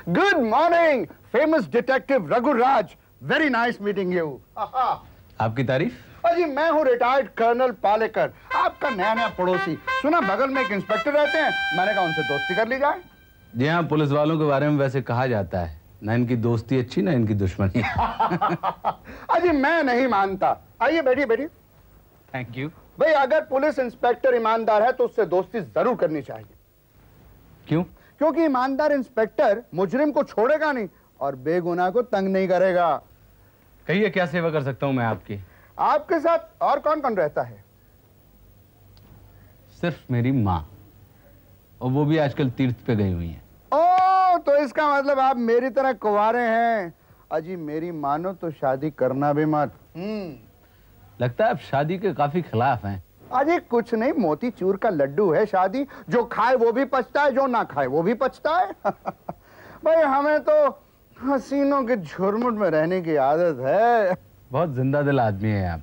Good morning famous detective Raghuraj, very nice meeting you. आपकी तारीफ? अजी मैं हूँ रिटायर्ड कर्नल पालेकर, आपका नया नया पड़ोसी। सुना बगल में एक इंस्पेक्टर रहते हैं, मैंने कहा उनसे दोस्ती कर ली जाए। जी हाँ, पुलिस वालों के बारे में वैसे कहा जाता है, ना इनकी दोस्ती अच्छी ना इनकी दुश्मनी। अजी मैं नहीं मानता। आइए बैठिए बैठिए। Thank you. भाई अगर पुलिस इंस्पेक्टर ईमानदार है तो उससे दोस्ती जरूर करनी चाहिए। क्यों? क्योंकि ईमानदार इंस्पेक्टर मुजरिम को छोड़ेगा नहीं और बेगुनाह को तंग नहीं करेगा। कहिए क्या सेवा कर सकता हूँ मैं आपकी? आपके साथ और कौन कौन रहता है? सिर्फ मेरी माँ, और वो भी आजकल तीर्थ पे गई हुई है। ओ तो इसका मतलब आप मेरी तरह कुंवारे हैं। अजी मेरी मानो तो शादी करना भी मत। लगता है आप शादी के काफी खिलाफ हैं। अजी कुछ नहीं, मोती चूर का लड्डू है शादी, जो खाए वो भी पछता है, जो ना खाए वो भी पछता है। भाई हमें तो हसीनों के झुरमुट में रहने की आदत है। बहुत जिंदा दिल आदमी है आप।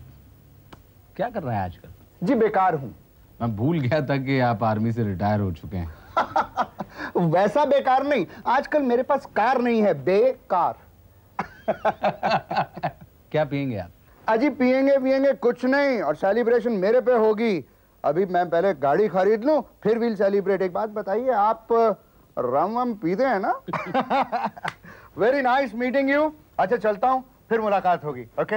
क्या कर रहे हैं आजकल? जी बेकार हूँ। मैं भूल गया था कि आप आर्मी से रिटायर हो चुके हैं। वैसा बेकार नहीं, आजकल मेरे पास कार नहीं है, बेकार। क्या पियेंगे आप? अजी पियेंगे कुछ नहीं, और सेलिब्रेशन मेरे पे होगी। अभी मैं पहले गाड़ी खरीद लूं फिर विल सेलिब्रेट। एक बात बताइए, आप रम वम पीते हैं ना? Very nice meeting you. अच्छा चलता हूं, फिर मुलाकात होगी। ओके।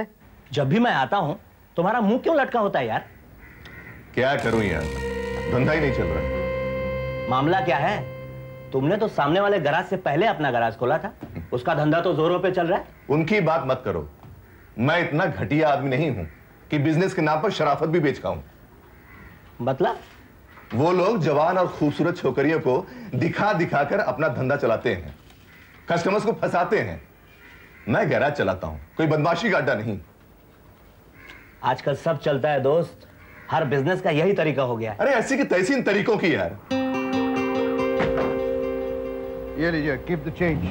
जब भी मैं आता हूं तुम्हारा मुंह क्यों लटका होता है यार? क्या करूं यार, धंधा ही नहीं चल रहा। मामला क्या है? तुमने तो सामने वाले गराज से पहले अपना गराज खोला था, उसका धंधा तो जोरों पे चल रहा है। उनकी बात मत करो, मैं इतना घटिया आदमी नहीं हूं कि बिजनेस के नाम पर शराफत भी बेच खाऊं। मतलब? वो लोग जवान और खूबसूरत छोकरियों को दिखा दिखा कर अपना धंधा चलाते हैं, कस्टमर्स को फंसाते हैं। मैं गैराज चलाता हूं, कोई बदमाशी का अड्डा नहीं। आजकल सब चलता है दोस्त, हर बिजनेस का यही तरीका हो गया है। अरे ऐसी की तैसी इन तरीकों की यार। ये लीजिए, keep the change.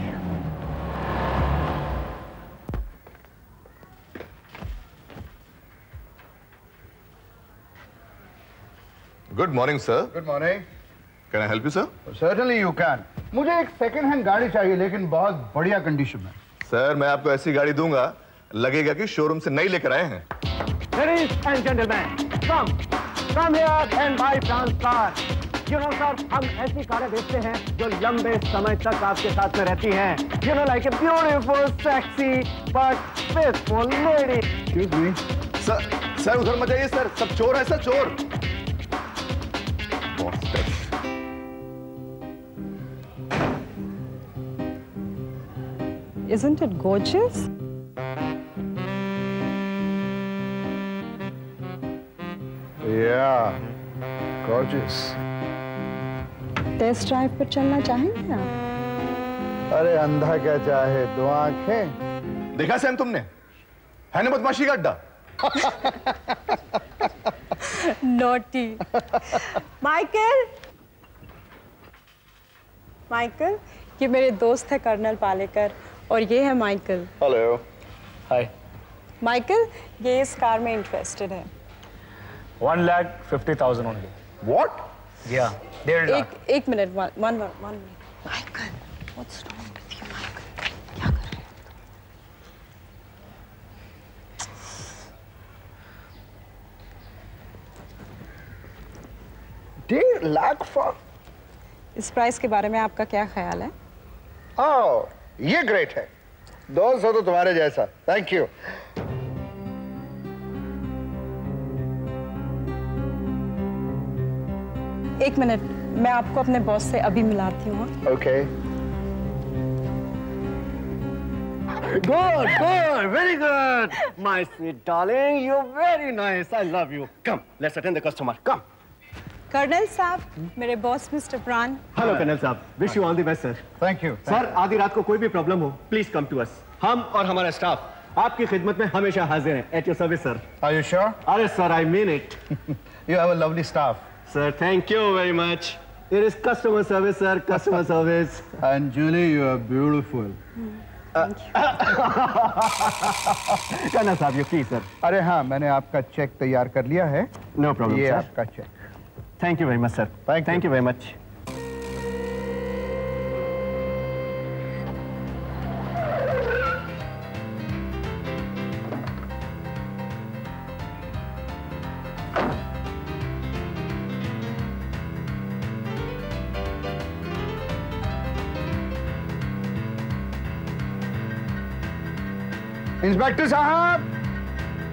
Good morning sir. Good morning. Can I help you sir? Certainly you can. मुझे एक सेकंड हैंड गाड़ी चाहिए, लेकिन बहुत बढ़िया कंडीशन में। सर मैं आपको ऐसी गाड़ी दूंगा, लगेगा कि शोरूम से नई लेकर आए हैं। Ladies and gentlemen, come here and buy France car. You know sir, हम ऐसी कारें बेचते हैं जो लंबे समय तक आपके साथ में रहती हैं। You know like a beautiful, sexy but faithful lady. Excuse me. Sir उधर मत जाइए सर, सब चोर है सर, चोर। Isn't it gorgeous? Yeah, gorgeous. Test drive पर चलना चाहेंगे आप? अरे अंधा क्या चाहे, दो आंखें। देखा सैम तुमने, है ना बदमाशी का अड्डा। Naughty. माइकल, ये मेरे दोस्त है कर्नल पालेकर, और ये है माइकल। हेलो। हाय। माइकल, ये इस कार में इंटरेस्टेड है। 1,50,000 only. What? Yeah. 1.5 लाख। एक minute, one minute. Michael, what's wrong with you, Michael? क्या कर रहे हो? 1.5 लाख for? इस प्राइस के बारे में आपका क्या ख्याल है? ओह, ये ग्रेट है। दोस्त हो तो तुम्हारे जैसा। Thank you. एक मिनट, मैं आपको अपने बॉस से अभी मिलाती हूँ। Okay. Good, very good. My sweet darling, you're very nice. I love you. Come, let's attend the customer. Come. Colonel साहब, मेरे boss mister Pran. Hello colonel साहब, wish you all the best sir. Thank you. Sir आधी रात को कोई भी problem हो please come to us. हम और हमारा स्टाफ आपकी खिदमत में हमेशा हाजिर हैं। At your service sir. Are you sure? अरे sir I mean it. You have a lovely staff. Sir thank you very much. It is customer service sir, customer service. And Julie, you are beautiful. Colonel साहब ये please sir. अरे हाँ, मैंने आपका check तैयार कर लिया है। नो प्रॉब्लम ये सर। आपका cheque. Thank you very much sir. Thank you very much. Inspector साहब,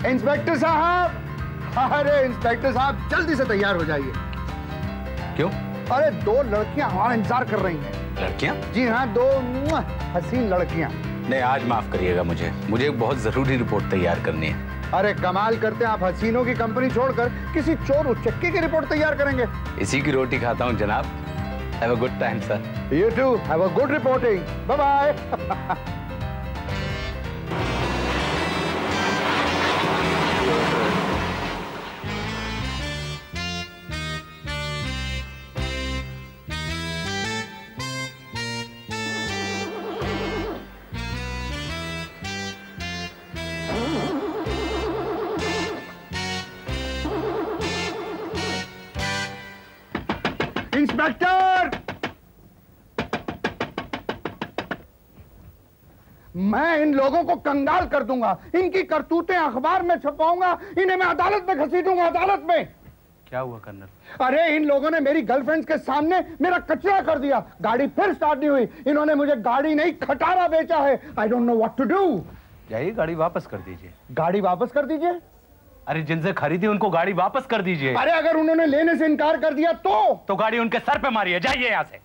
इंस्पेक्टर साहब, अरे इंस्पेक्टर साहब जल्दी से तैयार हो जाइए। क्यों? अरे 2 लड़कियां हमारा इंतजार कर रही हैं। लड़कियां? जी हाँ, 2 हसीन लड़कियां। नहीं, आज माफ करिएगा, मुझे एक बहुत जरूरी रिपोर्ट तैयार करनी है। अरे कमाल करते हैं आप, हसीनों की कंपनी छोड़कर किसी चोर उचक्के की रिपोर्ट तैयार करेंगे। इसी की रोटी खाता हूँ जनाब। Have a good time sir. You too. Have a good reporting. Bye bye. Inspector, मैं इन लोगों को कंगाल कर दूंगा, इनकी करतूतें अखबार में छपाऊंगा, इन्हें मैं अदालत में घसीटूंगा, अदालत में। क्या हुआ कर्नल? अरे इन लोगों ने मेरी गर्लफ्रेंड के सामने मेरा कचरा कर दिया, गाड़ी फिर स्टार्ट नहीं हुई, इन्होंने मुझे गाड़ी नहीं खटारा बेचा है। I don't know what to do. जाइए गाड़ी वापस कर दीजिए। गाड़ी वापस कर दीजिए? अरे जिनसे खरीदी उनको गाड़ी वापस कर दीजिए। अरे अगर उन्होंने लेने से इनकार कर दिया तो गाड़ी उनके सर पे मारिए। जाइए यहाँ से।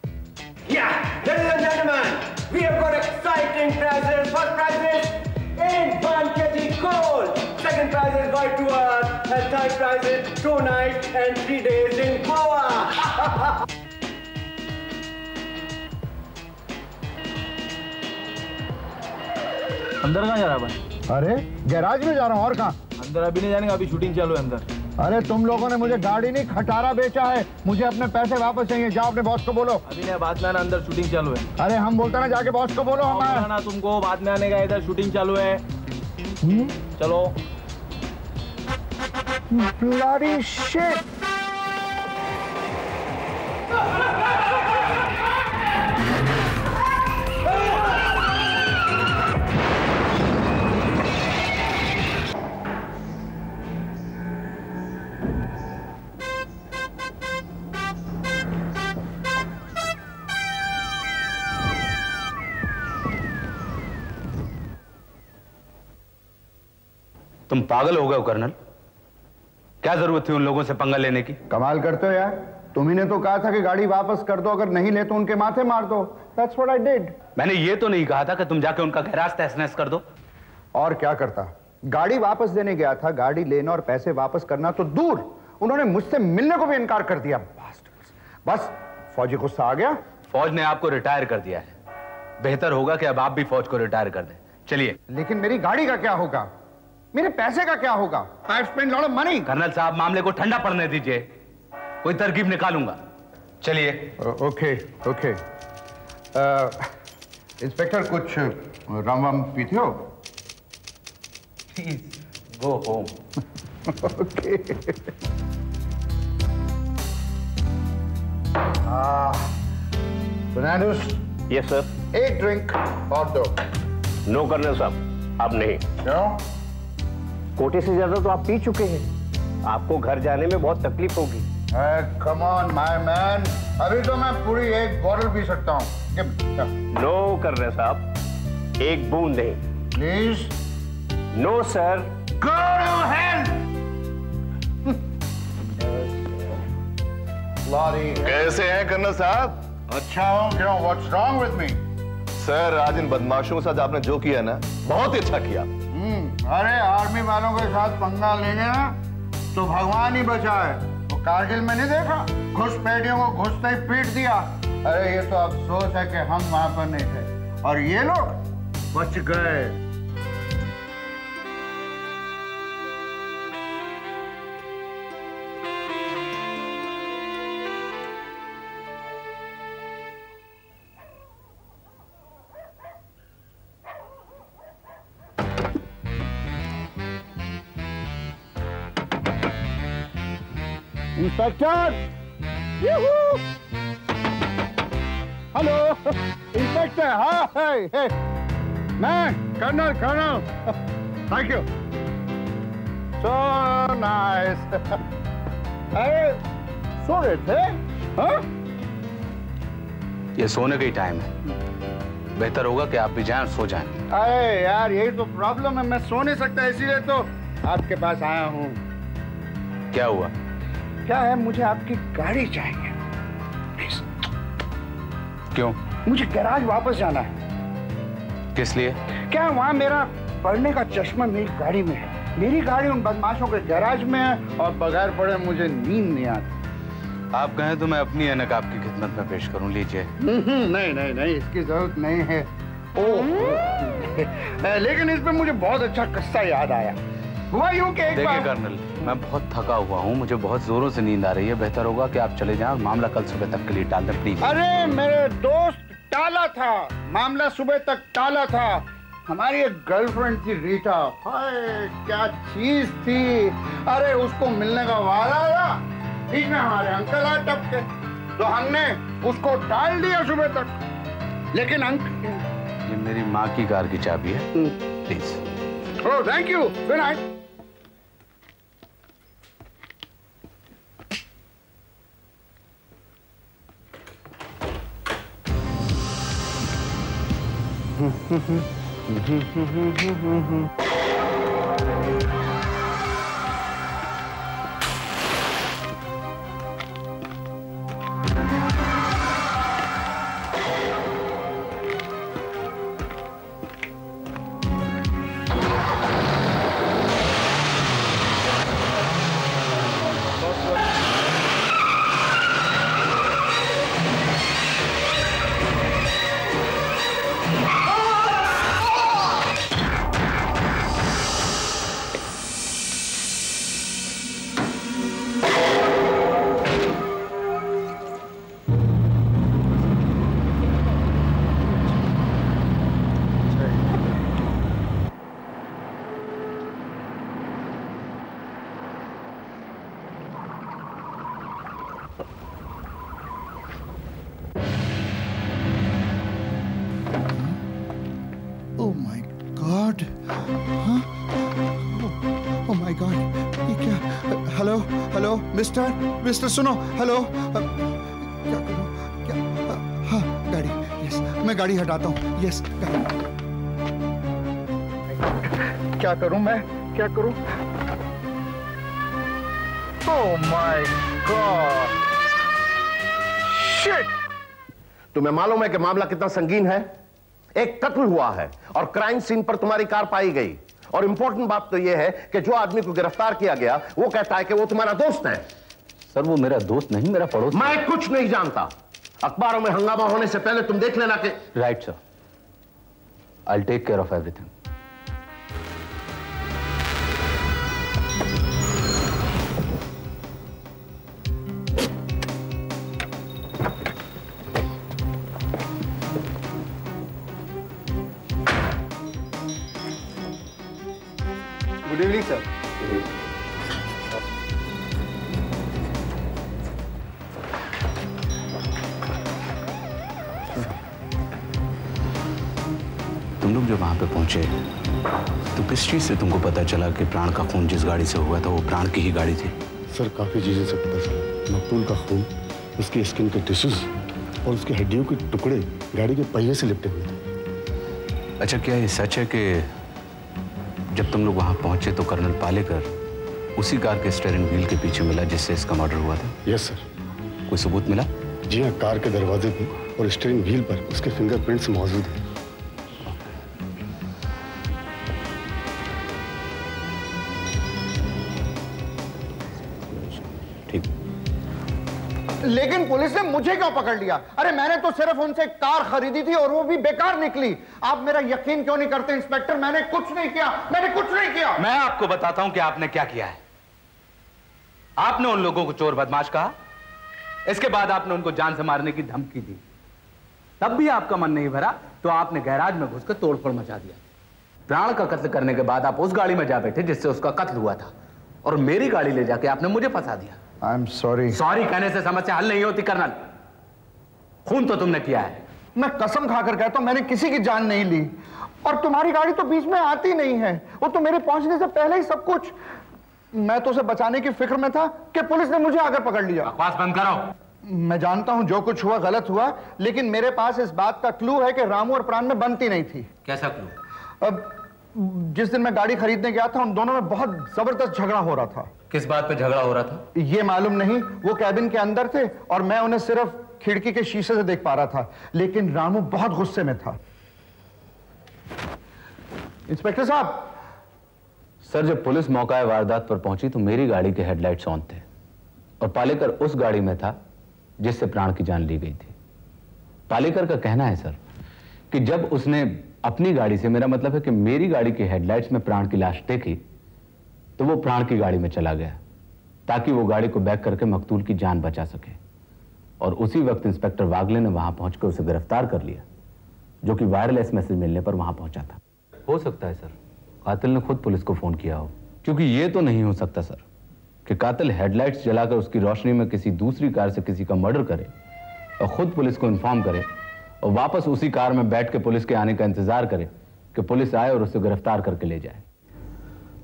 Yeah, ladies and gentlemen, we have got exciting prizes. First prize is 8 kg gold. Second prize is going to Earth, and third prize is 2 nights and 3 days in Goa. अंदर कहाँ जा रहा है भाई? अरे गैराज में जा रहा हूँ, और कहाँ? अंदर अभी नहीं जाने का, अभी शूटिंग चालू है अंदर। अरे तुम लोगों ने मुझे गाड़ी नहीं खटारा बेचा है, मुझे अपने पैसे वापस चाहिए। जाओ अपने बॉस को बोलो। अभी नहीं, बाद में आना, अंदर शूटिंग चालू है। अरे हम बोलते ना, जाके बॉस को बोलो। हमारा ना तुमको बाद में आने का, इधर शूटिंग चालू है। चलो। Bloody shit! तुम पागल हो गए हो कर्नल? क्या जरूरत थी उन लोगों से पंगा लेने की? कमाल करते हो यार, तुम्ही ने तो कहा था कि गाड़ी वापस कर दो, अगर नहीं ले तो उनके माथे मार दो। That's what I did. मैंने ये तो नहीं कहा था कि तुम जाके उनका गैराज तहस-नहस कर दो। और क्या करता? गाड़ी वापस देने गया था, गाड़ी लेना और पैसे वापस करना तो दूर, उन्होंने मुझसे मिलने को भी इनकार कर दिया। बस फौजी गुस्सा आ गया। फौज ने आपको रिटायर कर दिया है, बेहतर होगा कि अब आप भी फौज को रिटायर कर दें। चलिए। लेकिन मेरी गाड़ी का क्या होगा, मेरे पैसे का क्या होगा? I spent lot of money. Colonel साहब, मामले को ठंडा पड़ने दीजिए, कोई तरकीब निकालूंगा। चलिए। Okay okay. इंस्पेक्टर, कुछ रम वम पीते हो? Please go home. Okay. Fernandes. Yes, sir. एक ड्रिंक और दो। No, कर्नल साहब, अब नहीं। क्यों? कोटे से ज्यादा तो आप पी चुके हैं, आपको घर जाने में बहुत तकलीफ होगी। Come on, my man. अभी तो मैं पूरी एक बॉटल पी सकता हूँ। नो कर्नल साहब, एक बूंद नहीं। Please. No sir. Go to hell! कैसे हैं कर्नल साहब? अच्छा हूँ, क्यों? What's wrong with me? Sir, आज इन बदमाशों के साथ आपने जो किया ना, बहुत ही अच्छा किया। अरे आर्मी वालों के साथ पंगा लेंगे ना तो भगवान ही बचाए। वो कारगिल में नहीं देखा, घुसपैठियों को घुसते ही पीट दिया। अरे ये तो अफसोस है कि हम वहां पर नहीं थे और ये लोग बच गए। Inspector, hello inspector. हाय, मैं colonel. Thank you, so nice. अरे सो रहे थे? हाँ? ये सोने का ही टाइम है। बेहतर होगा कि आप भी जाएं और सो जाएं। अरे यार यही तो प्रॉब्लम है, मैं सो नहीं सकता, इसीलिए तो आपके पास आया हूँ। क्या हुआ? क्या है, मुझे आपकी गाड़ी चाहिए प्लीज। क्यों? मुझे गैराज वापस जाना है। किस लिए? क्या वहाँ मेरा पढ़ने का चश्मा मेरी गाड़ी में है। मेरी गाड़ी उन बदमाशों के गैराज में है और बगैर पढ़े मुझे नींद नहीं आती। आप कहें तो मैं अपनी ऐनक आपकी खिदमत में पेश करूं, लीजिए। नहीं नहीं नहीं, इसकी जरूरत नहीं है। लेकिन इस पे मुझे बहुत अच्छा किस्सा याद आया। हुआ यूं कि एक बार... कर्नल, मैं बहुत थका हुआ हूँ, मुझे बहुत जोरों से नींद आ रही है। बेहतर होगा कि आप चले जाएं और मामला कल सुबह तक के लिए टाल दें, प्लीज। अरे मेरे दोस्त, टाला था मामला, सुबह तक टाला था। हमारी एक गर्लफ्रेंड थी रीटा, हाय क्या चीज थी। अरे उसको मिलने का वादा था, बीच में हमारे अंकल आ टपके, तो हमने उसको टाल दिया सुबह तक। लेकिन ये मेरी माँ की कार की चाबी है, please. Oh thank you, good night. Oh my God! हाँ? Oh my God! ये क्या? हेलो हेलो मिस्टर सुनो, हेलो। क्या करूँ? क्या? हाँ गाड़ी, यस मैं गाड़ी हटाता हूँ, यस गाड़ी। क्या करूं मैं, क्या करूं? Oh my God! Shit! तुम्हें मालूम है कि मामला कितना संगीन है? एक कत्ल हुआ है और क्राइम सीन पर तुम्हारी कार पाई गई। और इंपॉर्टेंट बात तो यह है कि जो आदमी को गिरफ्तार किया गया वो कहता है कि वो तुम्हारा दोस्त है। सर वो मेरा दोस्त नहीं, मेरा पड़ोसी। मैं कुछ नहीं जानता। अखबारों में हंगामा होने से पहले तुम देख लेना कि... right sir, I take care of everything. Good evening sir. तुम लोग जो वहां पे पहुंचे तो किस चीज से तुमको पता चला कि प्राण का खून जिस गाड़ी से हुआ था वो प्राण की ही गाड़ी थी? सर काफी चीजें से पता चला। मकतूल का खून, उसकी स्किन के टिश्यूज और उसकी हड्डियों के टुकड़े गाड़ी के पहिए से लिपटे हुए थे। अच्छा, क्या ये सच है कि जब तुम लोग वहां पहुंचे तो कर्नल पालेकर उसी कार के स्टीयरिंग व्हील के पीछे मिला जिससे इसका मर्डर हुआ था? Yes sir. कोई सबूत मिला? जी हाँ, कार के दरवाजे पे और स्टीयरिंग व्हील पर उसके फिंगरप्रिंट्स मौजूद हैं। लेकिन पुलिस ने मुझे क्यों पकड़ लिया? अरे मैंने तो सिर्फ उनसे कार खरीदी थी और वो भी बेकार निकली। आप मेरा यकीन क्यों नहीं करते इंस्पेक्टर? मैंने कुछ नहीं किया, मैंने कुछ नहीं किया। मैं आपको बताता हूं कि आपने क्या किया है। आपने उन लोगों को चोर बदमाश कहा, इसके बाद आपने उनको जान से मारने की धमकी दी। तब भी आपका मन नहीं भरा तो आपने गैराज में घुसकर तोड़फोड़ मचा दिया। प्राण का कत्ल करने के बाद आप उस गाड़ी में जा बैठे जिससे उसका कत्ल हुआ था और मेरी गाड़ी ले जाके आपने मुझे फंसा दिया। I am sorry. सॉरी कहने से समस्या हल नहीं होती कर्नल। खून तो तुमने किया है। मैं कसम खाकर कहता हूं मैंने किसी की जान नहीं ली और तुम्हारी गाड़ी तो बीच में आती नहीं है। वो तो मेरे पहुंचने से पहले ही सब कुछ। मैं तो उसे बचाने की फिक्र में था कि पुलिस ने मुझे आकर पकड़ लिया। बकवास बंद करो। मैं जानता हूं जो कुछ हुआ गलत हुआ, लेकिन मेरे पास इस बात का क्लू है कि रामू और प्राण में बनती नहीं थी। कैसा क्लू? अब जिस दिन मैं गाड़ी खरीदने गया था, उन दोनों में बहुत जबरदस्त झगड़ा हो रहा था। किस बात पे झगड़ा हो रहा था? ये मालूम नहीं। वो कैबिन के अंदर थे और मैं उन्हें सिर्फ खिड़की के शीशे से देख पा रहा था, लेकिन रामू बहुत गुस्से में था। इंस्पेक्टर साहब। सर, जब पुलिस मौका वारदात पर पहुंची तो मेरी गाड़ी के हेडलाइट्स ऑन थे और पालेकर उस गाड़ी में था जिससे प्राण की जान ली गई थी। पालेकर का कहना है सर कि जब उसने अपनी गाड़ी से, मेरा मतलब है कि मेरी गाड़ी के हेडलाइट्स में प्राण की लाश देखी, तो वो प्राण की गाड़ी में चला गया ताकि वो गाड़ी को बैक करके मकतूल की जान बचा सके। और उसी वक्त इंस्पेक्टर वागले ने वहां पहुंचकर उसे गिरफ्तार कर लिया, जो कि वायरलेस मैसेज मिलने पर वहां पहुंचा था। हो सकता है सर कातिल ने खुद पुलिस को फोन किया हो, क्योंकि ये तो नहीं हो सकता सर कि कातिल हेडलाइट्स जलाकर उसकी रोशनी में किसी दूसरी कार से किसी का मर्डर करे और खुद पुलिस को इन्फॉर्म करे और वापस उसी कार में बैठ के पुलिस के आने का इंतजार करे कि पुलिस आए और उसे गिरफ्तार करके ले जाए।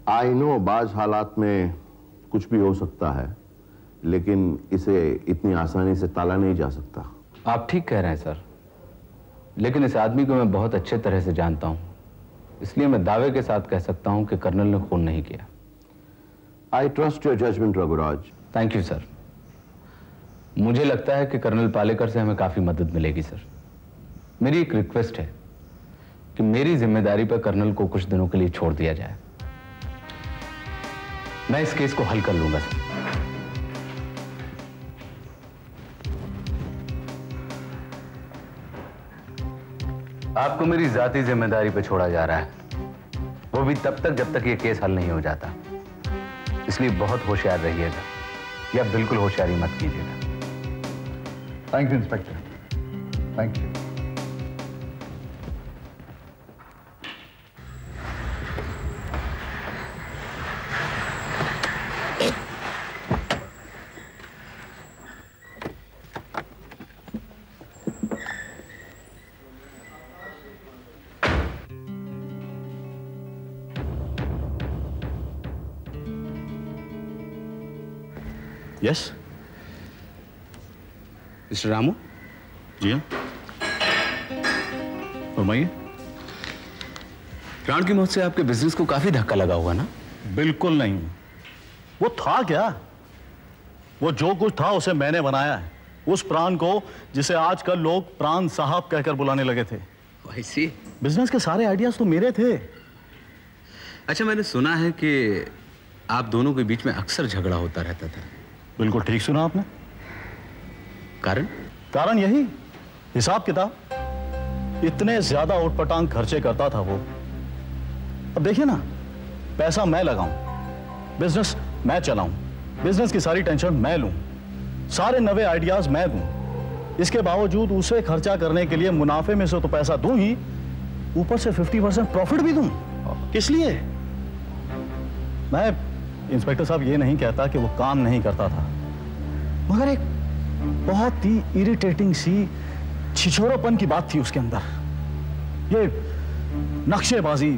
आई नो बाज हालात में कुछ भी हो सकता है, लेकिन इसे इतनी आसानी से टाला नहीं जा सकता। आप ठीक कह रहे हैं सर, लेकिन इस आदमी को मैं बहुत अच्छे तरह से जानता हूं, इसलिए मैं दावे के साथ कह सकता हूं कि कर्नल ने खून नहीं किया। I trust your judgement Raghuraj. Thank you sir. मुझे लगता है कि कर्नल पालेकर से हमें काफी मदद मिलेगी सर। मेरी एक रिक्वेस्ट है कि मेरी जिम्मेदारी पर कर्नल को कुछ दिनों के लिए छोड़ दिया जाए। मैं इस केस को हल कर लूंगा सर। आपको मेरी जाती जिम्मेदारी पर छोड़ा जा रहा है, वो भी तब तक जब तक ये केस हल नहीं हो जाता। इसलिए बहुत होशियार रहिएगा या बिल्कुल होशियारी मत कीजिएगा। Thank you inspector, thank you. Yes mister Ramu. जी हाँ, फरमाइए। प्राण की मौत से आपके बिजनेस को काफी धक्का लगा होगा ना? बिल्कुल नहीं। वो था क्या? वो जो कुछ था उसे मैंने बनाया है। उस प्राण को जिसे आजकल लोग प्राण साहब कहकर बुलाने लगे थे। वैसे बिजनेस के सारे आइडियाज तो मेरे थे। अच्छा, मैंने सुना है कि आप दोनों के बीच में अक्सर झगड़ा होता रहता था। बिल्कुल ठीक सुना आपने। कारण? कारण यही, हिसाब किताब। इतने ज्यादा उटपटांग खर्चे करता था वो। अब देखिए ना, पैसा मैं लगाऊं, बिजनेस मैं चलाऊं, बिजनेस की सारी टेंशन मैं लूं, सारे नए आइडियाज मैं दूं। इसके बावजूद उसे खर्चा करने के लिए मुनाफे में से तो पैसा दूं ही, ऊपर से 50% प्रॉफिट भी दूं। किस लिए? मैं इंस्पेक्टर साहब ये नहीं कहता कि वो काम नहीं करता था, मगर एक बहुत ही इरिटेटिंग सी छिछोरापन की बात थी उसके अंदर। ये नक्शेबाजी,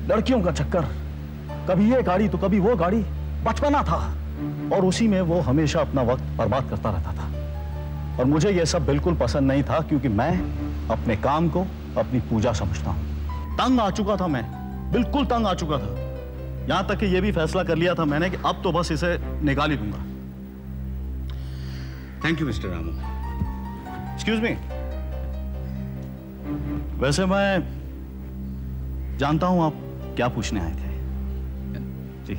लड़कियों का चक्कर, कभी ये गाड़ी तो कभी वो गाड़ी, बचपना था और उसी में वो हमेशा अपना वक्त बर्बाद करता रहता था। और मुझे ये सब बिल्कुल पसंद नहीं था, क्योंकि मैं अपने काम को अपनी पूजा समझता हूं। तंग आ चुका था मैं, बिल्कुल तंग आ चुका था। यहां तक कि यह भी फैसला कर लिया था मैंने कि अब तो बस इसे निकाल ही दूंगा। Thank you mister Ramu. Excuse me. वैसे मैं जानता हूं आप क्या पूछने आए थे। जी,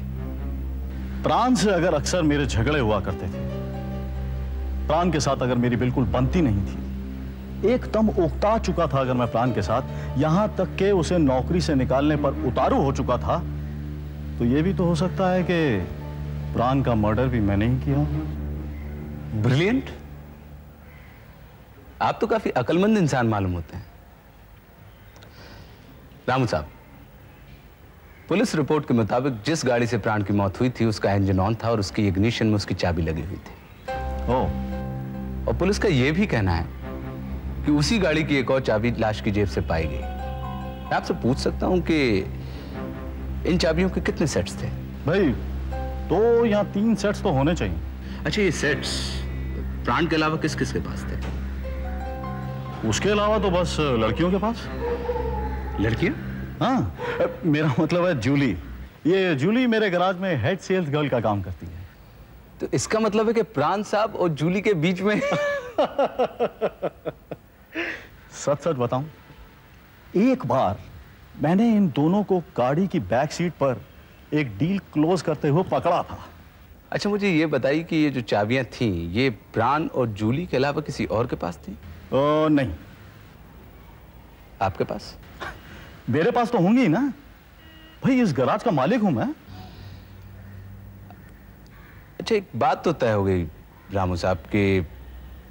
प्राण से अगर अक्सर मेरे झगड़े हुआ करते थे, प्राण के साथ अगर मेरी बिल्कुल बनती नहीं थी, एकदम उकता चुका था अगर मैं प्राण के साथ, यहां तक कि उसे नौकरी से निकालने पर उतारू हो चुका था, तो यह भी तो हो सकता है कि प्राण का मर्डर भी मैंने ही किया। ब्रिलियंट। आप तो काफी अक्लमंद इंसान मालूम होते हैं। रामू साहब, पुलिस रिपोर्ट के मुताबिक जिस गाड़ी से प्राण की मौत हुई थी उसका इंजन ऑन था और उसकी इग्निशन में उसकी चाबी लगी हुई थी। और पुलिस का यह भी कहना है कि उसी गाड़ी की एक और चाबी लाश की जेब से पाई गई। मैं आपसे पूछ सकता हूं कि इन चाबियों के कितने सेट्स थे? भाई 2 या 3 सेट्स तो होने चाहिए। अच्छा, ये सेट्स प्राण के अलावा किस किस के पास थे? उसके अलावा तो बस लड़कियों के पास। लड़कियां? हाँ, मेरा मतलब है जूली। ये जूली मेरे गैराज में हेड सेल्स गर्ल का काम करती है। तो इसका मतलब है कि प्राण साहब और जूली के बीच में सच सच बताऊं, एक बार मैंने इन दोनों को गाड़ी की बैक सीट पर एक डील क्लोज करते हुए पकड़ा था। अच्छा, मुझे ये बताइए कि ये जो चाबियां थी, ये प्राण और जूली के अलावा किसी और के पास थी? नहीं। आपके पास? मेरे पास तो होंगी ना भाई, इस गैराज का मालिक हूं मैं। अच्छा, एक बात तो तय हो गई रामू साहब कि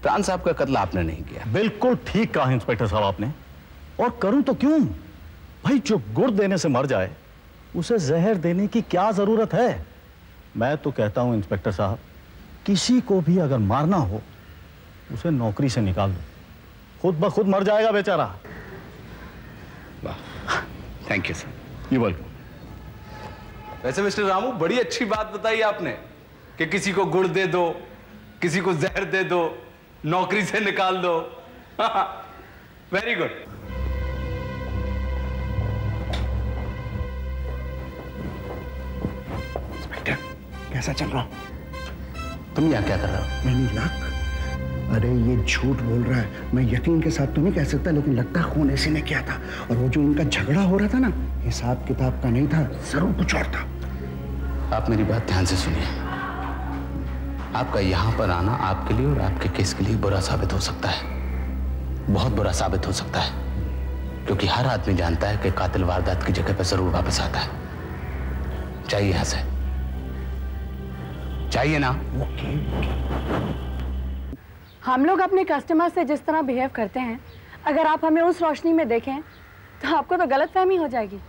प्राण साहब का कत्ल आपने नहीं किया। बिल्कुल ठीक कहा इंस्पेक्टर साहब आपने। और करूं तो क्यों भाई, जो गुड़ देने से मर जाए उसे जहर देने की क्या जरूरत है। मैं तो कहता हूं इंस्पेक्टर साहब, किसी को भी अगर मारना हो उसे नौकरी से निकाल दो, खुद ब खुद मर जाएगा बेचारा। वाह, thank you sir. You welcome. वैसे मिस्टर रामू, बड़ी अच्छी बात बताई आपने कि किसी को गुड़ दे दो, किसी को जहर दे दो, नौकरी से निकाल दो। Very good. इंस्पेक्टर, कैसा चल रहा? तुम यहाँ क्या कर रहे हो? नहीं लक, अरे ये झूठ बोल रहा है। मैं यकीन के साथ तो नहीं कह सकता, लेकिन लगता है खून इसी ने किया था। और वो जो उनका झगड़ा हो रहा था ना, हिसाब किताब का नहीं था, जरूर कुछ और था। आप मेरी बात ध्यान से सुनिए। आपका यहाँ पर आना आपके लिए और आपके केस के लिए बुरा साबित हो सकता है, बहुत बुरा साबित हो सकता है, क्योंकि हर आदमी जानता है कि कातिल वारदात की जगह पर जरूर वापस आता है। चाहिए यहां से, चाहिए ना? हम लोग अपने कस्टमर से जिस तरह बिहेव करते हैं, अगर आप हमें उस रोशनी में देखें तो आपको तो गलतफहमी हो जाएगी।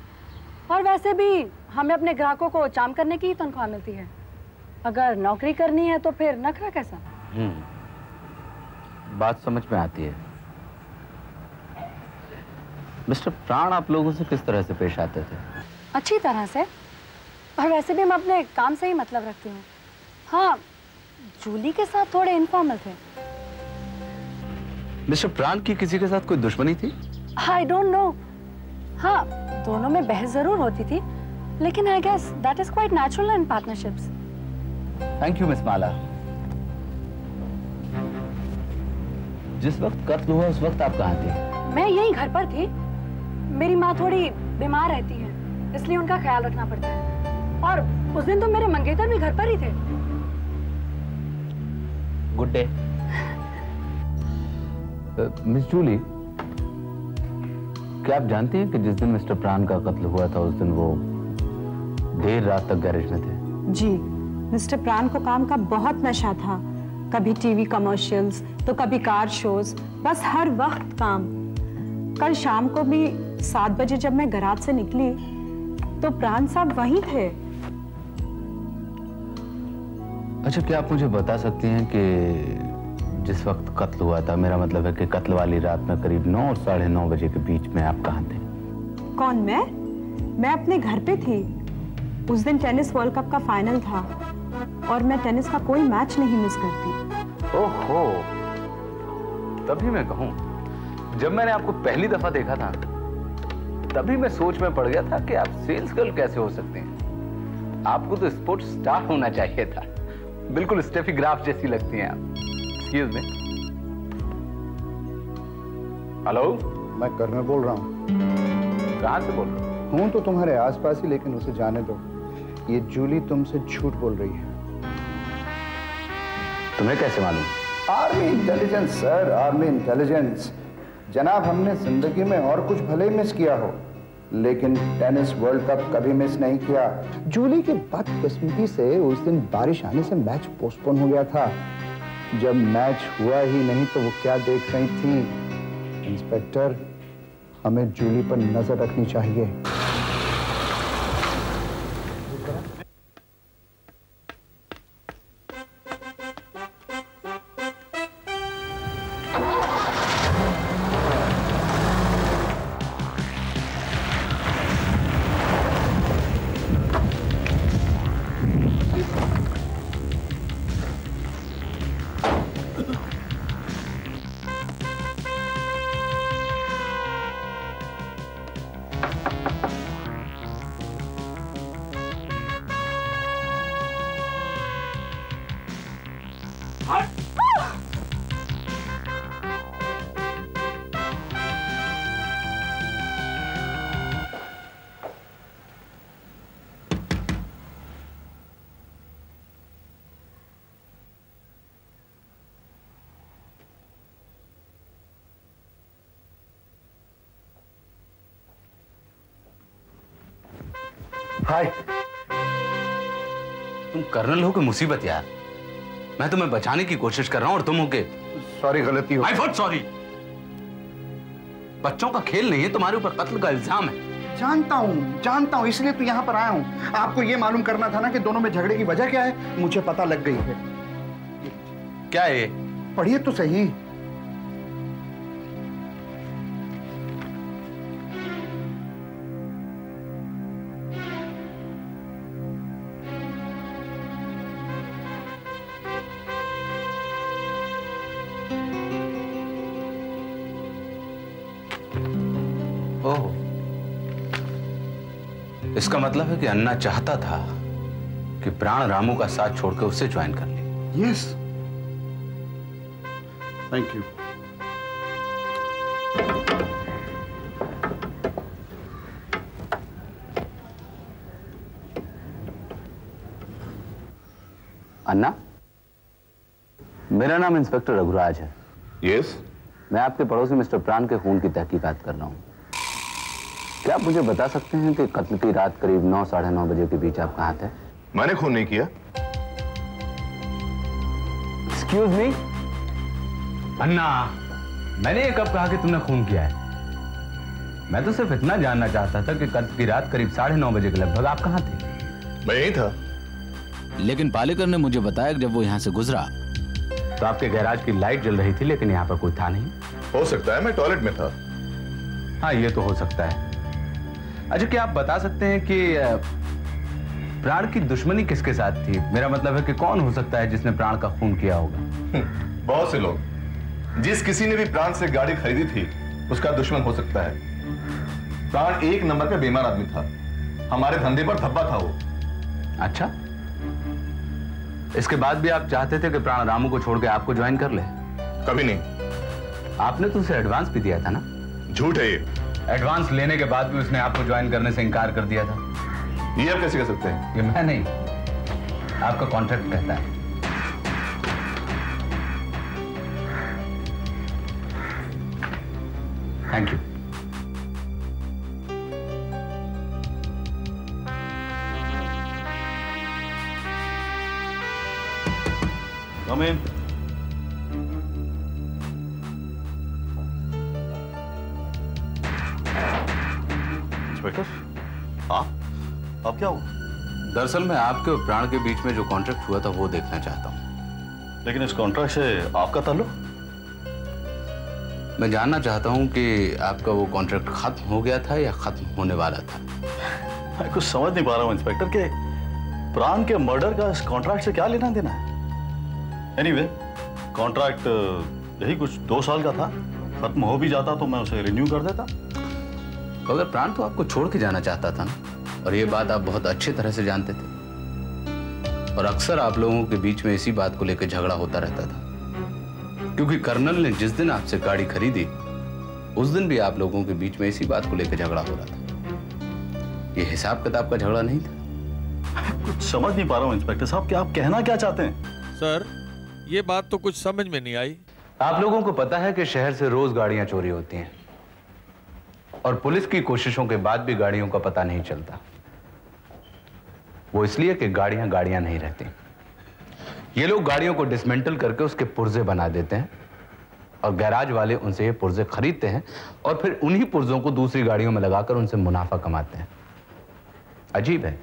और वैसे भी हमें अपने ग्राहकों को काम करने की ही तनख्वाह मिलती है। अगर नौकरी करनी है तो फिर नखरा कैसा? बात समझ में आती है। मिस्टर प्राण आप लोगों से किस तरह से पेश आते थे? अच्छी तरह से, और वैसे भी मैं अपने काम से ही मतलब रखती हूँ। हाँ, जूली के साथ थोड़े इनफॉर्मल थे। मिस्टर प्राण की किसी के साथ कोई दुश्मनी थी? I don't know. हाँ, दोनों में बहस जरूर होती थी, लेकिन I guess that is quite natural in partnerships. Thank you miss Mala. जिस वक्त कत्ल हुआ उस वक्त आप कहाँ थी? मैं यहीं घर पर थी। मेरी माँ थोड़ी बीमार रहती है, इसलिए उनका ख्याल रखना पड़ता है। और उस दिन तो मेरे मंगेतर भी घर पर ही थे। Good day. मिस जूली, क्या आप जानती हैं कि जिस दिन मिस्टर प्राण का कत्ल हुआ था उस दिन वो देर रात तक गैरेज में थे? जी, मिस्टर प्राण को काम का बहुत नशा था। कभी टीवी कमर्शियल्स तो कभी कार शोज, बस हर वक्त काम। कल शाम को भी 7 बजे जब मैं गैराज से निकली तो प्राण साहब वहीं थे। अच्छा, क्या आप मुझे बता सकती हैं कि जिस वक्त कत्ल हुआ था, मेरा मतलब है कि कत्ल वाली रात में करीब 9 और 9:30 बजे के बीच में आप कहाँ थे? कौन? मैं अपने घर पे थी। उस दिन टेनिस वर्ल्ड कप का फाइनल था और मैं टेनिस का कोई मैच नहीं मिस करती। ओहो, तभी मैं कहूं, जब मैंने आपको पहली दफा देखा था तभी मैं सोच में पड़ गया था कि आप सेल्स गर्ल कैसे हो सकते हैं। आपको तो स्पोर्ट्स स्टार होना चाहिए था। बिल्कुल स्टेफी ग्राफ जैसी लगती हैं आप। Excuse me. हेलो, मैं कर्नल बोल रहा हूँ। कहाँ से बोल रहे हो? हूँ तो तुम्हारे आसपास ही, लेकिन उसे जाने दो। ये जूली तुमसे झूठ बोल रही है। तुम्हें कैसे मालूम? Army intelligence sir, army intelligence. जनाब, हमने जिंदगी में और कुछ भले ही मिस किया हो, लेकिन टेनिस वर्ल्ड कप कभी मिस नहीं किया। जूली की बदकिस्मती से उस दिन बारिश आने से मैच पोस्टपोन हो गया था। जब मैच हुआ ही नहीं तो वो क्या देख रही थी? इंस्पेक्टर, हमें जूली पर नजर रखनी चाहिए। हाय। तुम कर्नल हो कि मुसीबत यार? मैं तुम्हें बचाने की कोशिश कर रहा हूं और तुम हो के सॉरी, गलती हो। I for sorry. बच्चों का खेल नहीं है, तुम्हारे ऊपर कत्ल का इल्जाम है। जानता हूं, इसलिए तो यहां पर आया हूं। आपको यह मालूम करना था ना कि दोनों में झगड़े की वजह क्या है। मुझे पता लग गई है। क्या है ये? पढ़िए तो सही। ओह, इसका मतलब है कि अन्ना चाहता था कि प्राण रामू का साथ छोड़कर उससे ज्वाइन कर ले। Yes, thank you. अन्ना, मेरा नाम इंस्पेक्टर रघुराज है। यस। मैं आपके पड़ोसी मिस्टर प्राण के खून की तहकीकात कर रहा हूं। क्या आप मुझे बता सकते हैं कि कत्ल की रात करीब 9 साढ़े 9 बजे के बीच आप कहां थे? मैंने खून नहीं किया। Excuse me? अन्ना, मैंने ये कब कहा कि तुमने खून किया है? मैं तो सिर्फ इतना जानना चाहता था कि कत्ल की रात करीब 9:30 बजे के लगभग आप कहां थे? मैं यहीं था। लेकिन पालेकर ने मुझे बताया कि जब वो यहां से गुजरा तो आपके गैराज की लाइट जल रही थी, लेकिन यहाँ पर कोई था नहीं। हो सकता है मैं टॉयलेट में था। हाँ, ये तो हो सकता है। अच्छा, क्या आप बता सकते हैं कि प्राण की दुश्मनी किसके साथ थी? मेरा मतलब है कि कौन हो सकता है जिसने प्राण का खून किया होगा? बहुत से लोग। जिस किसी ने भी प्राण से गाड़ी खरीदी थी उसका दुश्मन हो सकता है। प्राण एक नंबर का बेईमान आदमी था। हमारे धंधे पर धब्बा था वो। अच्छा, इसके बाद भी आप चाहते थे कि प्राण रामू को छोड़ के आपको ज्वाइन कर ले? कभी नहीं। आपने तो उसे एडवांस भी दिया था ना? झूठ है ये। एडवांस लेने के बाद भी उसने आपको ज्वाइन करने से इनकार कर दिया था। ये आप कैसे कर सकते हैं? ये मैं नहीं, आपका कॉन्ट्रैक्ट कहता है। Thank you. Come in. Inspector, आप क्या हो? दरअसल मैं आपके और प्राण के बीच में जो कॉन्ट्रैक्ट हुआ था वो देखना चाहता हूं। लेकिन इस कॉन्ट्रैक्ट से आपका ताल्लुक? मैं जानना चाहता हूं कि आपका वो कॉन्ट्रैक्ट खत्म हो गया था या खत्म होने वाला था? मैं कुछ समझ नहीं पा रहा हूं इंस्पेक्टर के प्राण के मर्डर का इस कॉन्ट्रैक्ट से क्या लेना देना है? एनीवे, कॉन्ट्रैक्ट यही कुछ 2 साल का था। खत्म हो भी जाता तो मैं उसे रिन्यू कर देता। अगर प्राण तो आपको छोड़ के जाना चाहता था ना, और ये बात आप बहुत अच्छी तरह से जानते थे। और अक्सर आप लोगों के बीच में इसी बात को लेकर झगड़ा होता रहता था, क्योंकि कर्नल ने जिस दिन आपसे गाड़ी खरीदी उस दिन भी आप लोगों के बीच में इसी बात को लेकर झगड़ा हो रहा था। ये हिसाब किताब का झगड़ा नहीं था। कुछ समझ नहीं पा रहा हूँ इंस्पेक्टर साहब कि आप कहना क्या चाहते हैं? सर, ये बात तो कुछ समझ में नहीं आई। आप लोगों को पता है कि शहर से रोज गाड़ियां चोरी होती हैं और पुलिस की कोशिशों के बाद भी गाड़ियों का पता नहीं चलता। वो इसलिए कि गाड़ियां नहीं रहती। ये लोग गाड़ियों को डिसमेंटल करके उसके पुर्जे बना देते हैं और गैराज वाले उनसे ये पुर्जे खरीदते हैं और फिर उन्हीं पुर्जों को दूसरी गाड़ियों में लगाकर उनसे मुनाफा कमाते हैं। अजीब है,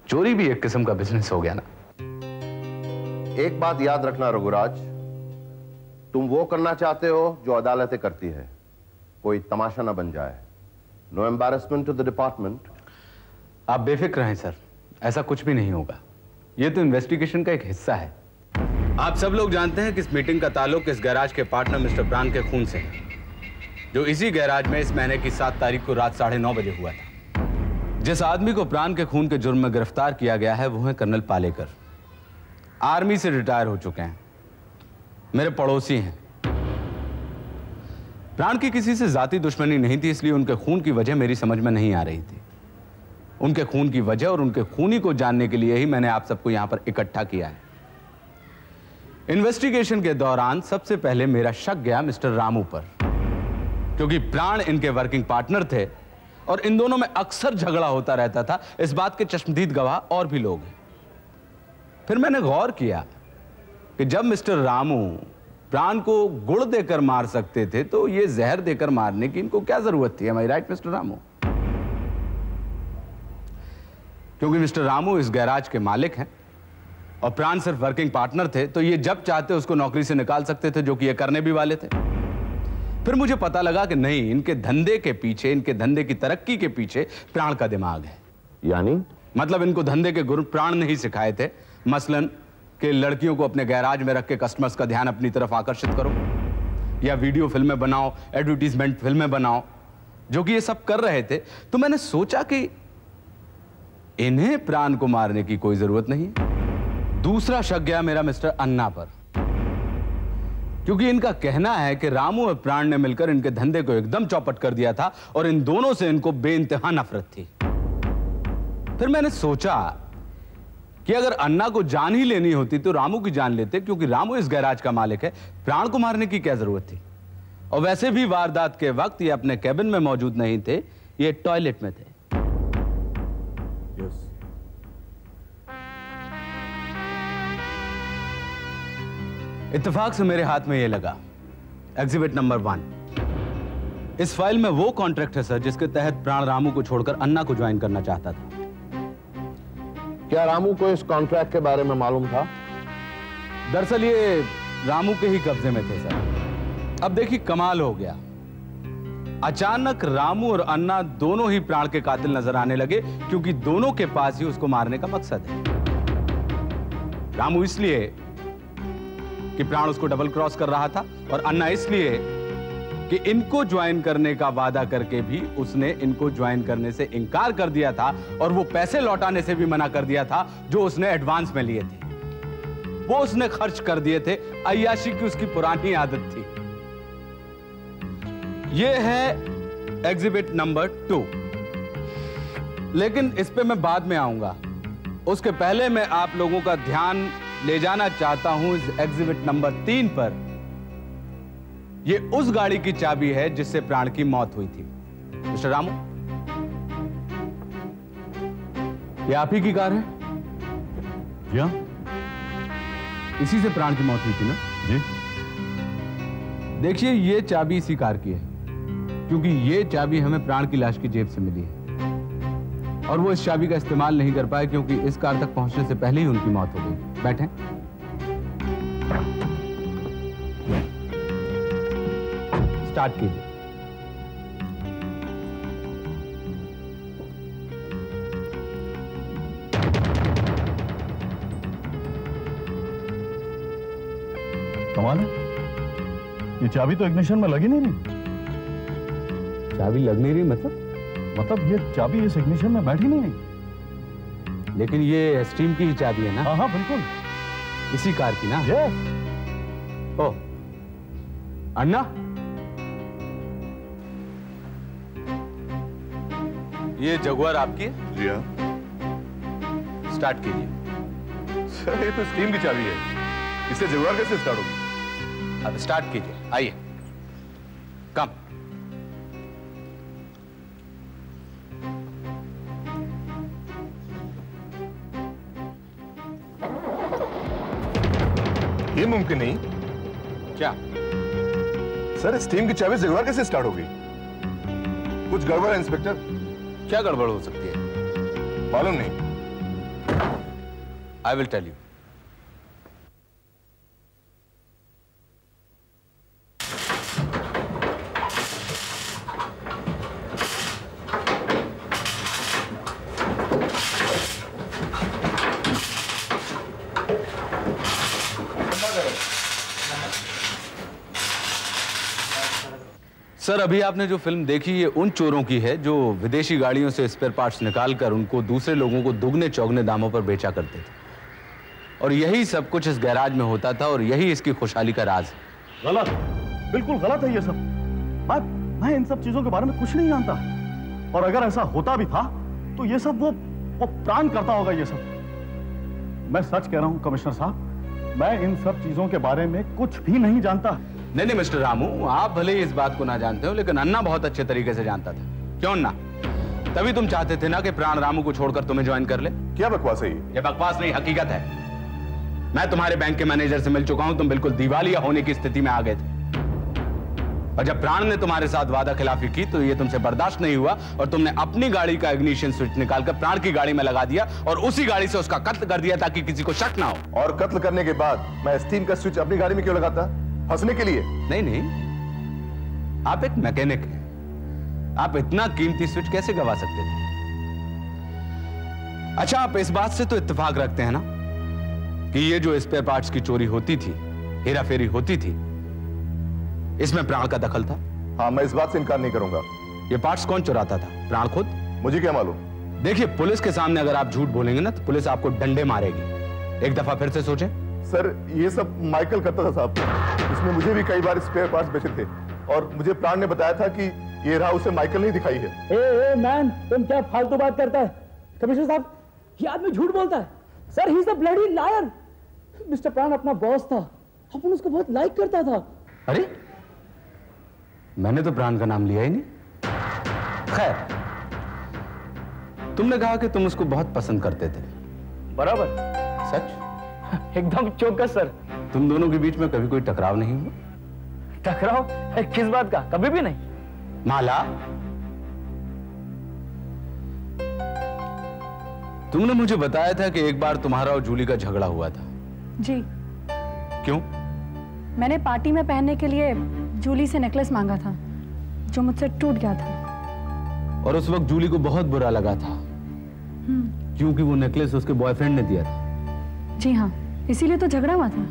चोरी भी एक किस्म का बिजनेस हो गया ना। एक बात याद रखना रघुराज, तुम वो करना चाहते हो जो अदालतें करती है। कोई तमाशा ना बन जाए। No embarrassment to the department. आप बेफिक्र हैं सर, ऐसा कुछ भी नहीं होगा। ये तो इन्वेस्टिगेशन का एक हिस्सा है। आप सब लोग जानते हैं कि इस मीटिंग का ताल्लुक इस गैराज के पार्टनर मिस्टर प्राण के खून से है, जो इसी गैराज में इस महीने की 7 तारीख को रात 9:30 बजे हुआ था। जिस आदमी को प्राण के खून के जुर्म में गिरफ्तार किया गया है वो है कर्नल पालेकर। आर्मी से रिटायर हो चुके हैं, मेरे पड़ोसी हैं। प्राण की किसी से जाती दुश्मनी नहीं थी, इसलिए उनके खून की वजह मेरी समझ में नहीं आ रही थी। उनके खून की वजह और उनके खूनी को जानने के लिए ही मैंने आप सबको यहां पर इकट्ठा किया है। इन्वेस्टिगेशन के दौरान सबसे पहले मेरा शक गया मिस्टर रामू पर, क्योंकि प्राण इनके वर्किंग पार्टनर थे और इन दोनों में अक्सर झगड़ा होता रहता था। इस बात के चश्मदीद गवाह और भी लोग हैं। फिर मैंने गौर किया कि जब मिस्टर रामू प्राण को गुड़ देकर मार सकते थे तो ये जहर देकर मारने की इनको क्या जरूरत थी? एम आई राइट मिस्टर रामू? क्योंकि मिस्टर रामू इस गैराज के मालिक हैं और प्राण सिर्फ वर्किंग पार्टनर थे, तो ये जब चाहते उसको नौकरी से निकाल सकते थे, जो कि ये करने भी वाले थे। फिर मुझे पता लगा कि नहीं, इनके धंधे के पीछे, इनके धंधे की तरक्की के पीछे प्राण का दिमाग है। यानी? मतलब इनको धंधे के गुर प्राण नहीं सिखाए थे। मसलन कि लड़कियों को अपने गैराज में रख के कस्टमर्स का ध्यान अपनी तरफ आकर्षित करो, या वीडियो फिल्में बनाओ, एडवर्टीजमेंट फिल्में बनाओ, जो कि ये सब कर रहे थे। तो मैंने सोचा कि इन्हें प्राण को मारने की कोई जरूरत नहीं है। दूसरा शक गया मेरा मिस्टर अन्ना पर, क्योंकि इनका कहना है कि रामू और प्राण ने मिलकर इनके धंधे को एकदम चौपट कर दिया था और इन दोनों से इनको बेइंतहा नफरत थी। फिर मैंने सोचा कि अगर अन्ना को जान ही लेनी होती तो रामू की जान लेते, क्योंकि रामू इस गैराज का मालिक है। प्राण को मारने की क्या जरूरत थी? और वैसे भी वारदात के वक्त ये अपने कैबिन में मौजूद नहीं थे, ये टॉयलेट में थे। इत्तेफाक से मेरे हाथ में ये लगा एग्जिबिट नंबर 1। इस फाइल में वो कॉन्ट्रैक्ट है सर जिसके तहत प्राण रामू को छोड़कर अन्ना को ज्वाइन करना चाहता था। क्या रामू को इस कॉन्ट्रैक्ट के बारे में मालूम था? दरअसल ये रामू के ही कब्जे में थे सर। अब देखिए कमाल हो गया, अचानक रामू और अन्ना दोनों ही प्राण के कातिल नजर आने लगे, क्योंकि दोनों के पास ही उसको मारने का मकसद है। रामू इसलिए कि प्राण उसको डबल क्रॉस कर रहा था, और अन्ना इसलिए कि इनको ज्वाइन करने का वादा करके भी उसने इनको ज्वाइन करने से इनकार कर दिया था, और वो पैसे लौटाने से भी मना कर दिया था जो उसने एडवांस में लिए थे। वो उसने खर्च कर दिए थे, अय्याशी की उसकी पुरानी आदत थी। ये है एग्जिबिट नंबर 2, लेकिन इस पे मैं बाद में आऊंगा। उसके पहले मैं आप लोगों का ध्यान ले जाना चाहता हूं इस एग्जिबिट नंबर 3 पर। यह उस गाड़ी की चाबी है जिससे प्राण की मौत हुई थी। मिस्टर रामू, यह आप ही की कार है? जी हाँ, इसी से प्राण की मौत हुई थी ना? जी। देखिए, यह चाबी इसी कार की है, क्योंकि यह चाबी हमें प्राण की लाश की जेब से मिली है, और वो इस चाबी का इस्तेमाल नहीं कर पाए क्योंकि इस कार तक पहुंचने से पहले ही उनकी मौत हो गई। बैठें। स्टार्ट कीजिए। कमाल है, ये चाबी तो इग्निशन में लगी नहीं रही। चाबी लग नहीं रही मतलब ये चाबी इस इग्निशन में बैठी नहीं रही। लेकिन ये स्टीम की ही चाबी है ना? हाँ बिल्कुल, इसी कार की ना? ओह, अन्ना, ये जगुआर आपकी है? जी हाँ। स्टार्ट कीजिए। सर, ये तो स्टीम की चाबी है, इससे जगुआर कैसे स्टार्ट होगी? अब स्टार्ट कीजिए, आइए। कम। ये मुमकिन नहीं। क्या? सर, स्टीम की चाबी जगुआर कैसे स्टार्ट होगी? कुछ गड़बड़ है इंस्पेक्टर। क्या गड़बड़ हो सकती है? मालूम नहीं। I will tell you. Sir, अभी आपने जो फिल्म देखी ये उन चोरों की है जो विदेशी गाड़ियों से स्पेयर पार्ट्स निकालकर उनको दूसरे लोगों को दुगने चौगने दामों पर बेचा करते थे, और यही सब कुछ इस गैराज में होता था, और यही इसकी खुशहाली का राज है। गलत, बिल्कुल गलत है ये सब। मैं इन सब चीजों के बारे में कुछ नहीं जानता, और अगर ऐसा होता भी था तो ये सब वो प्राण करता होगा ये सब। मैं सच कह रहा हूं कमिश्नर साहब, मैं इन सब चीजों के बारे में कुछ भी नहीं जानता। नहीं मिस्टर रामू, आप भले ही इस बात को ना जानते हो, लेकिन अन्ना बहुत अच्छे तरीके से जानता था। क्यों अन्ना? तभी तुम चाहते थे ना कि प्राण रामू को छोड़कर तुम्हें ज्वाइन कर ले। क्या बकवास है ये बकवास नहीं, हकीकत है। मैं तुम्हारे बैंक के मैनेजर से मिल चुका हूं, तुम बिल्कुल दिवालिया होने की स्थिति में आ गए थे। और जब प्राण ने तुम्हारे साथ वादा खिलाफी की तो ये तुमसे बर्दाश्त नहीं हुआ और तुमने अपनी गाड़ी का इग्निशन स्विच निकालकर प्राण की गाड़ी में लगा दिया और उसी गाड़ी से उसका कत्ल कर दिया ताकि किसी को शक ना हो। और कत्ल करने के बाद मैं स्टीम का स्विच अपनी गाड़ी में क्यों लगाता? फंसने के लिए? नहीं नहीं, आप एक मैकेनिक हैं, आप इतना कीमती स्विच कैसे गवा सकते थे? अच्छा, आप इस बात से तो इत्तेफाक रखते हैं ना कि ये जो स्पेयर पार्ट्स की चोरी होती थी, हेराफेरी होती थी, इसमें प्राण का दखल था? हाँ, मैं इस बात से इनकार नहीं करूंगा। ये पार्ट्स कौन चुराता था? प्राण खुद? मुझे क्या मालूम? देखिए, पुलिस के सामने अगर आप झूठ बोलेंगे ना तो पुलिस आपको डंडे मारेगी। एक दफा फिर से सोचें। सर, ये सब माइकल करता था साहब। उसने मुझे भी कई बार स्पेयर पार्ट्स बेचे थे और मुझे प्राण ने बताया था कि ये राह उसे माइकल नहीं दिखाई है। ए मैन, तुम क्या फालतू बात करता है? कमिश्नर साहब, ये आदमी झूठ बोलता है। Sir, he is a bloody liar. Mister Pran अपना बॉस था, अपन उसको बहुत लाइक करता था। अरे, मैंने तो प्राण का नाम लिया ही नहीं। खैर, तुमने कहा कि तुम उसको बहुत पसंद करते थे। बराबर। सच? एकदम चौकस सर। तुम दोनों के बीच में कभी कोई टकराव नहीं हुआ? टकराव? किस बात का? कभी भी नहीं। माला, तुमने मुझे बताया था कि एक बार तुम्हारा और जूली का झगड़ा हुआ था। जी। क्यों? मैंने पार्टी में पहनने के लिए जूली से नेकलेस मांगा था जो मुझसे टूट गया था। और उस वक्त जूली को बहुत बुरा लगा था क्योंकि वो नेकलेस उसके बॉयफ्रेंड ने दिया था। जी हाँ, इसीलिए तो झगड़ा हुआ था।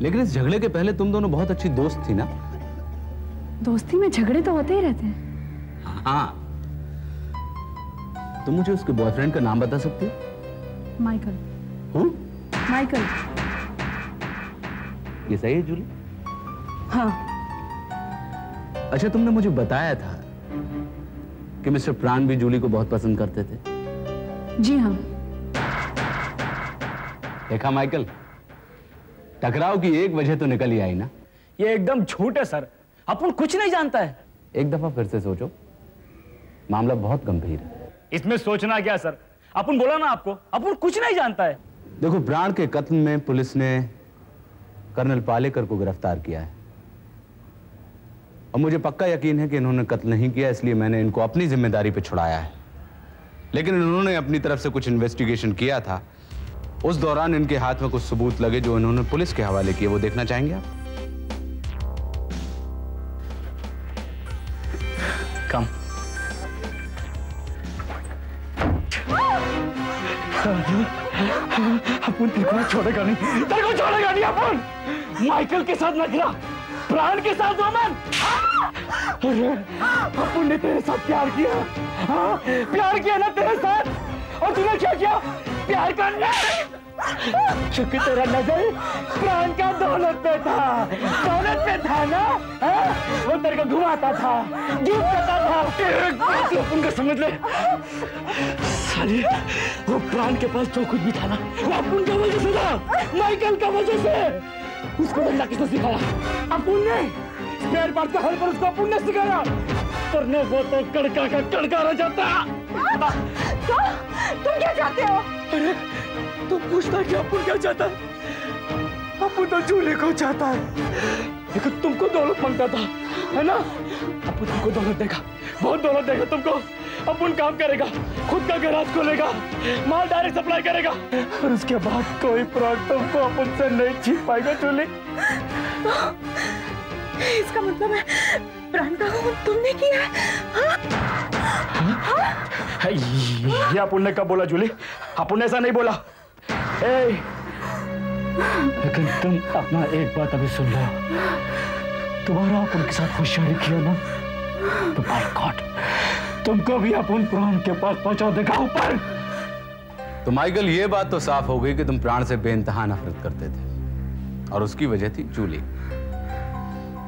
लेकिन इस झगड़े के पहले तुम दोनों बहुत अच्छी दोस्त थी ना? दोस्ती में झगड़े तो होते ही रहते हैं। हाँ, तुम मुझे उसके बॉयफ्रेंड का नाम बता सकती हो? माइकल। माइकल। ये सही है जूली? हाँ। अच्छा, तुमने मुझे बताया था कि मिस्टर प्राण भी जूली को बहुत पसंद करते थे। जी हाँ। देखा माइकल, टकराव की एक वजह तो निकल ही आई ना। ये एकदम झूठ है सर, अपन कुछ नहीं जानता है। एक दफा फिर से सोचो, मामला बहुत गंभीर है। इसमें सोचना क्या सर? अपन बोला ना आपको, अपन कुछ नहीं जानता है। देखो, प्राण के कत्ल में पुलिस ने कर्नल पालेकर को गिरफ्तार किया है और मुझे पक्का यकीन है कि इन्होंने कत्ल नहीं किया, इसलिए मैंने इनको अपनी जिम्मेदारी पे छुड़ाया है। लेकिन इन्होंने अपनी तरफ से कुछ इन्वेस्टिगेशन किया था, उस दौरान इनके हाथ में कुछ सबूत लगे जो इन्होंने पुलिस के हवाले किए। वो देखना चाहेंगे आप? कम। अपन तेरे को छोड़ेगा नहीं, तेरे को छोड़ेगा नहीं अपन। माइकल के साथ नखरा, प्राण के साथ रोमन। अपन ने तेरे साथ प्यार किया। हाँ, प्यार किया ना तेरे साथ, और तूने क्या किया? प्यार करना, क्योंकि तेरा नजर प्राण का दौलत पे था, दौलत पे था ना। वो तेरे को घुमाता था, गिफ्ट करता था। एक बात अपन का समझ ले साली, वो प्राण के पास जो कुछ भी था ना, वो अपन का वजह से था, माइकल का वजह से। उसको धंधा किसने सिखाया? अपन ने। स्पेयर पार्ट का हर पर उसको अपन ने सिखाया, वरना वो तो कड़का का कड़का रह जाता। तुम क्या चाहते हो? अरे, तुम पूछता कि अपन क्या चाहता है? अपन तो जूली को चाहता है, लेकिन तुमको दौलत मांगता था, है ना? अपन तुमको दौलत देगा, बहुत दौलत देगा तुमको। अपन काम करेगा, खुद का गैराज खोलेगा, माल डायरेक्ट सप्लाई करेगा, और उसके बाद कोई प्रोडक्ट तुमको अपन से नहीं छीन पाएगा जूली। इसका मतलब है प्राण का खून तुमने किया है? ये अपन ने कब बोला जूली? अपन ने ऐसा नहीं बोला। लेकिन तुम अपना एक बात अभी सुन लो, तुम्हारा अपन के साथ होशियारी किया ना, तो बाय गॉड तुमको भी अपन प्राण के पास पहुंचा देगा ऊपर। तो माइकल, ये बात तो साफ हो गई कि तुम प्राण से बेइंतहा नफरत करते थे और उसकी वजह थी जूली।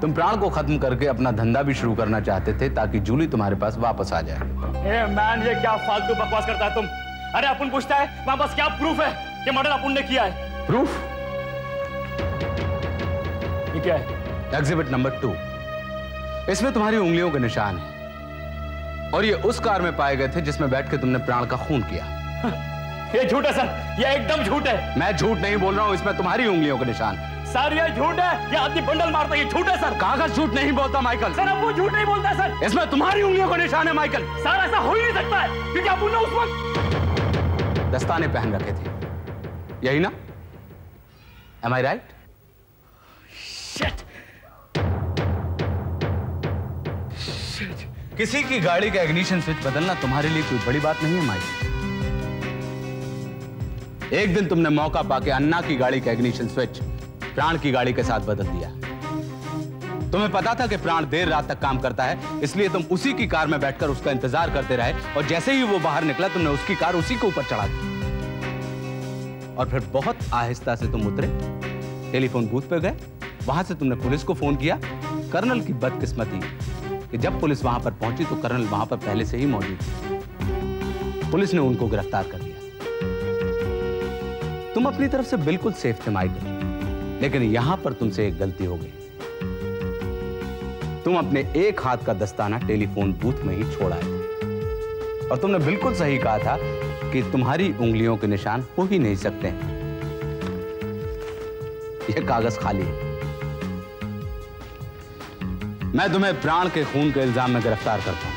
तुम प्राण को खत्म करके अपना धंधा भी शुरू करना चाहते थे ताकि जूली तुम्हारे पास वापस आ जाए। मैन, ये क्या फालतू बकवास करता है तुम? अरे अपन पूछता है वहां पास क्या प्रूफ है कि मर्डर अपन ने किया है? प्रूफ? ये क्या है? Exhibit number 2। इसमें तुम्हारी उंगलियों के निशान है। और ये उस कार में पाए गए थे जिसमें बैठ के तुमने प्राण का खून किया। ये झूठ है सर, ये एकदम झूठ है। मैं झूठ नहीं बोल रहा हूं, इसमें तुम्हारी उंगलियों के निशान। सर ये झूठ है, ये आदमी बंडल मारता है, ये झूठ है सर। कागज झूठ नहीं बोलता माइकल। सर अब वो झूठ नहीं बोलता सर। इसमें तुम्हारी उंगलियों का निशान है माइकल। सर ऐसा हो ही नहीं सकता है, क्योंकि आप उस वक्त दस्ताने पहन रखे थे, यही ना? Am I right? Shit. किसी की गाड़ी का इग्निशन स्विच बदलना तुम्हारे लिए कोई बड़ी बात नहीं है माइकल। एक दिन तुमने मौका पाके अन्ना की गाड़ी का इग्निशन स्विच प्राण की गाड़ी के साथ बदल दिया। तुम्हें पता था कि प्राण देर रात तक काम करता है, इसलिए तुम उसी की कार में बैठकर उसका इंतजार करते रहे और जैसे ही वो बाहर निकला तुमने उसकी कार उसी के ऊपर चढ़ा दी और फिर बहुत आहिस्ता से तुम उतरे, टेलीफोन बूथ पे गए, वहां से तुमने पुलिस को फोन किया। कर्नल की बदकिस्मती कि जब पुलिस वहां पर पहुंची तो कर्नल वहां पर पहले से ही मौजूद थे। पुलिस ने उनको गिरफ्तार कर लिया। तुम अपनी तरफ से बिल्कुल सेफ थे माइकल, लेकिन यहां पर तुमसे एक गलती हो गई। तुम अपने एक हाथ का दस्ताना टेलीफोन बूथ में ही छोड़ आए थे और तुमने बिल्कुल सही कहा था कि तुम्हारी उंगलियों के निशान हो ही नहीं सकते। यह कागज खाली है। मैं तुम्हें प्राण के खून के इल्जाम में गिरफ्तार करता हूं।